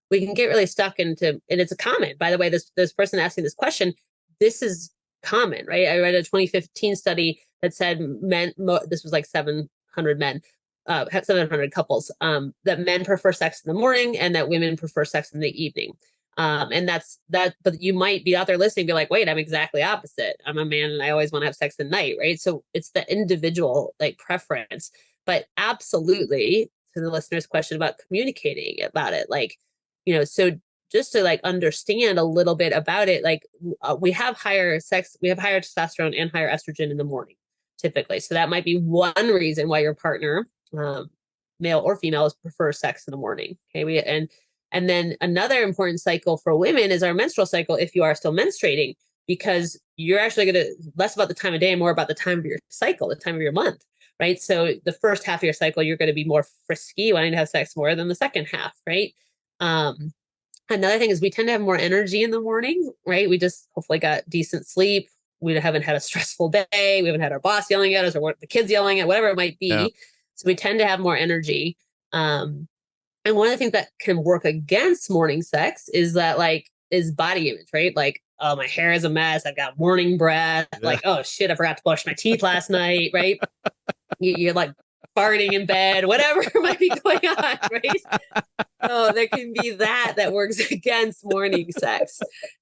we can get really stuck into, and it's a comment, by the way, this person asking this question, this is common, right? I read a 2015 study that said this was like 700 men, 700 couples, that men prefer sex in the morning and that women prefer sex in the evening. And that's that, but you might be out there listening, be like, wait, I'm exactly opposite. I'm a man and I always want to have sex at night, right? So it's the individual like preference, but absolutely to the listener's question about communicating about it, like, so just to like understand a little bit about it, like we have higher testosterone and higher estrogen in the morning, typically. So that might be one reason why your partner, male or female, prefer sex in the morning. Okay, and then another important cycle for women is our menstrual cycle, if you are still menstruating, because you're actually going to less about the time of day and more about the time of your cycle, the time of your month, right? So the first half of your cycle, you're going to be more frisky, wanting to have sex more than the second half, right? Another thing is we tend to have more energy in the morning, right? We just hopefully got decent sleep. We haven't had a stressful day. We haven't had our boss yelling at us or the kids yelling at, whatever it might be. Yeah. So we tend to have more energy. And one of the things that can work against morning sex is that is body image, right? Like, oh, my hair is a mess. I've got morning breath. Yeah. Like, oh shit, I forgot to brush my teeth last night, right? You're like farting in bed, whatever might be going on, right? So there can be that works against morning sex.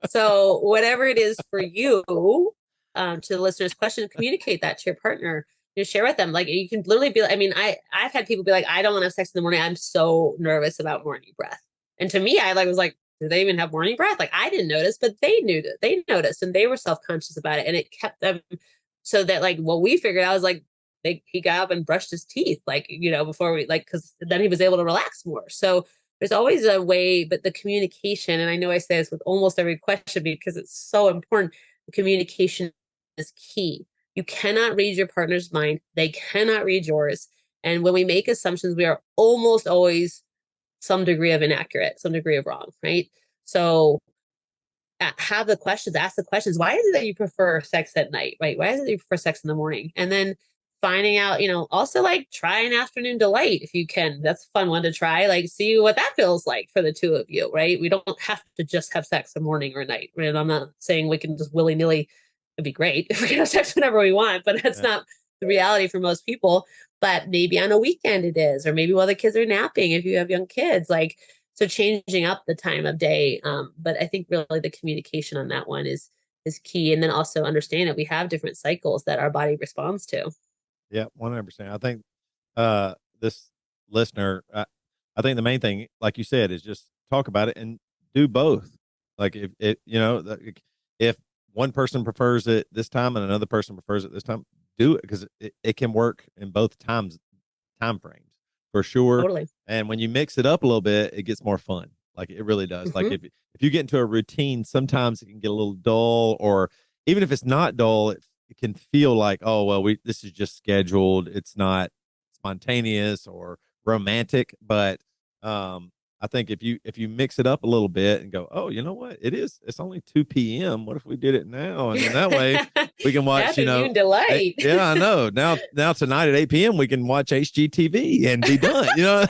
So whatever it is for you, to the listener's question, communicate that to your partner. Share with them. Like, you can literally be like, I mean, I've had people be like, I don't want to have sex in the morning. I'm so nervous about morning breath. And to me, I was like, do they even have morning breath? Like, I didn't notice, but they knew that they noticed and they were self-conscious about it. And it kept them so that like what we figured out was like, he got up and brushed his teeth, like, before we because then he was able to relax more. So there's always a way, but the communication, and I know I say this with almost every question because it's so important. Communication is key. You cannot read your partner's mind. They cannot read yours. And when we make assumptions, we are almost always some degree of inaccurate, some degree of wrong, right? So have the questions, ask the questions. Why is it that you prefer sex at night, right? Why is it that you prefer sex in the morning? And then finding out, also like try an afternoon delight if you can. That's a fun one to try. Like, see what that feels like for the two of you, right? We don't have to just have sex in the morning or night, right? I'm not saying we can just willy-nilly. It'd be great if we can have sex whenever we want, but that's not the reality for most people. But maybe on a weekend it is, or maybe while the kids are napping, if you have young kids, like, so changing up the time of day. But I think really the communication on that one is key. And then also understand that we have different cycles that our body responds to. Yeah, 100%. I think this listener, I think the main thing, like you said, is just talk about it and do both. Like if one person prefers it this time and another person prefers it this time, do it, because it can work in both time frames for sure. Totally. And when you mix it up a little bit, it gets more fun. Like, it really does. Mm-hmm. Like if you get into a routine, sometimes it can get a little dull, or even if it's not dull, it can feel like, oh, well, this is just scheduled. It's not spontaneous or romantic. But I think if you mix it up a little bit and go, oh, you know what? It's only 2 p.m. What if we did it now? And then that way we can watch, delight. Yeah, I know. Now tonight at 8 p.m. we can watch HGTV and be done,